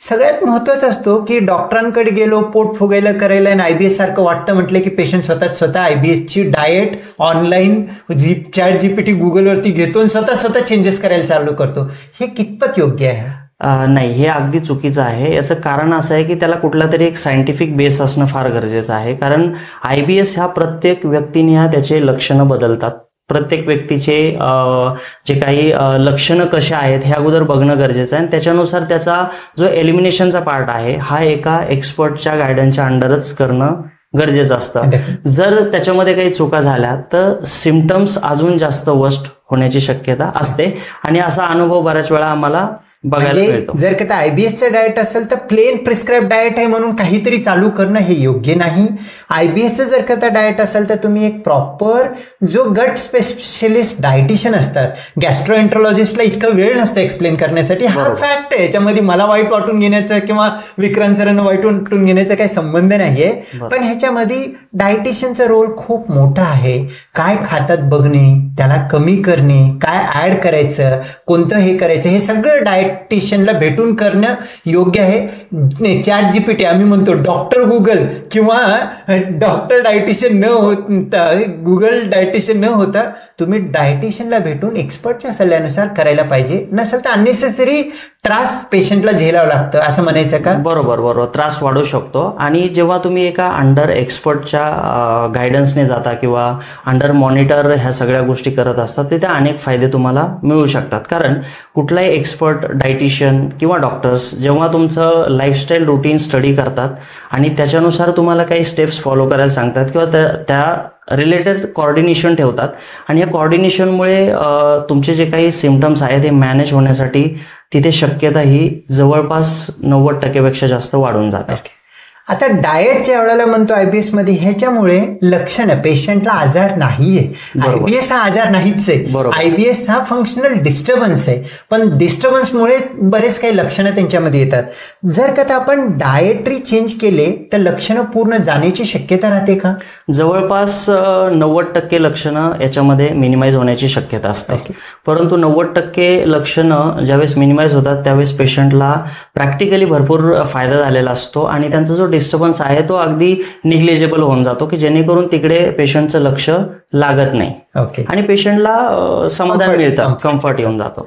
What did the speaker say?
सगळ्यात महत्वाचा असतो की डॉक्टरांकडे गेलो, पोट फुगायला करायला आणि IBS सारखं वाटतं म्हटलं की पेशंट स्वतः IBS ची डाएट ऑनलाईन चॅट GPT गुगलवरती घेतो आणि स्वतः चेंजेस करायला चालू करतो. हे कितपत योग्य आहे? नाही, हे अगदी चुकीचं आहे. याचं कारण असं आहे की त्याला कुठला तरी एक सायंटिफिक बेस असणं फार गरजेचं आहे. कारण IBS ह्या प्रत्येक व्यक्तीने त्याचे लक्षणं बदलतात. प्रत्येक व्यक्तीचे जे काही लक्षणं कसे आहेत हे अगोदर बघणं गरजेचं आहे आणि त्याच्यानुसार त्याचा जो एलिमिनेशनचा पार्ट आहे हा एका एक्सपर्टच्या गायडन्सच्या अंडरच करणं गरजेचं असतं. जर त्याच्यामध्ये काही चुका झाल्या तर सिम्पटम्स अजून जास्त वर्स्ट होण्याची शक्यता असते आणि असा अनुभव बऱ्याच वेळा आम्हाला बघायला मिळतो. जर का IBSचं डाएट असेल तर प्लेन प्रिस्क्राईब डाएट आहे म्हणून काहीतरी चालू करणं हे योग्य नाही. IBSचं जर का डाएट असेल तर तुम्ही एक प्रॉपर जो गट स्पेशलिस्ट डायटिशियन असतात, गॅस्ट्रोएंट्रोलॉजिस्टला इतका वेळ नसतो एक्सप्लेन करण्यासाठी. हा फॅक्ट आहे, याच्यामध्ये मला वाईट वाटून घेण्याचं किंवा विक्रांत सरांना वाईट वाटून घेण्याचा काही संबंध नाहीये. पण ह्याच्यामध्ये डायटिशियनचा रोल खूप मोठा आहे. काय खातात बघणे, त्याला कमी करणे, काय ऍड करायचं, कोणतं हे करायचं, हे सगळं डायटिशियनला भेटून करणं योग्य आहे. चॅट GPT आम्ही म्हणतो डॉक्टर गुगल किंवा डॉक्टर डायटिशियन न होता, गुगल डायटिशियन न होता तुम्ही डायटिशियनला भेटून एक्सपर्टच्या सल्ल्यानुसार करायला पाहिजे. नसेल तर अननेसेसरी त्रास पेशंटला झेलावं लागतं असं म्हणायचं का? बरोबर, त्रास वाढू शकतो. आणि जेव्हा तुम्ही एका अंडर एक्सपर्टच्या गायडन्सने जाता किंवा अंडर मॉनिटर ह्या सगळ्या गोष्टी करत असतात, तिथे अनेक फायदे तुम्हाला मिळू शकतात. कारण कुठलाही एक्सपर्ट डायटिशियन किंवा डॉक्टर्स जेव्हा तुमचं लाईफस्टाईल रुटीन स्टडी करतात आणि त्याच्यानुसार तुम्हाला काही स्टेप्स फॉलो करायला सांगतात किंवा त्या रिलेटेड कॉर्डिनेशन ठेवतात आणि या कॉर्डिनेशनमुळे तुमचे जे काही सिम्पटम्स आहेत ते मॅनेज होण्यासाठी तिथे शक्यता ही जवळपास 90% पेक्षा जास्त वाढून जाते. आता डाएट ज्या वेळेला म्हणतो IBS मध्ये, ह्याच्यामुळे लक्षणं पेशंटला आजार नाहीये. IBS हा आजार नाहीच आहे. IBS हा फंक्शनल डिस्टर्बन्स आहे. पण डिस्टर्बन्समुळे बरेच काही लक्षणं त्यांच्यामध्ये येतात. जर का आपण डाएटरी चेंज केले तर लक्षणं पूर्ण जाण्याची शक्यता राहते का? जवळपास 90% लक्षणं याच्यामध्ये मिनिमाइज होण्याची शक्यता असते. परंतु 90% लक्षणं ज्यावेळेस मिनिमाइज होतात त्यावेळेस पेशंटला प्रॅक्टिकली भरपूर फायदा झालेला असतो आणि त्यांचा जो डिस्टर्बन्स आहे तो अगदी निग्लिजेबल होऊन जातो की जेणेकरून तिकडे पेशंटचं लक्ष लागत नाही आणि पेशंटला समाधान मिळतं, कम्फर्ट येऊन जातो.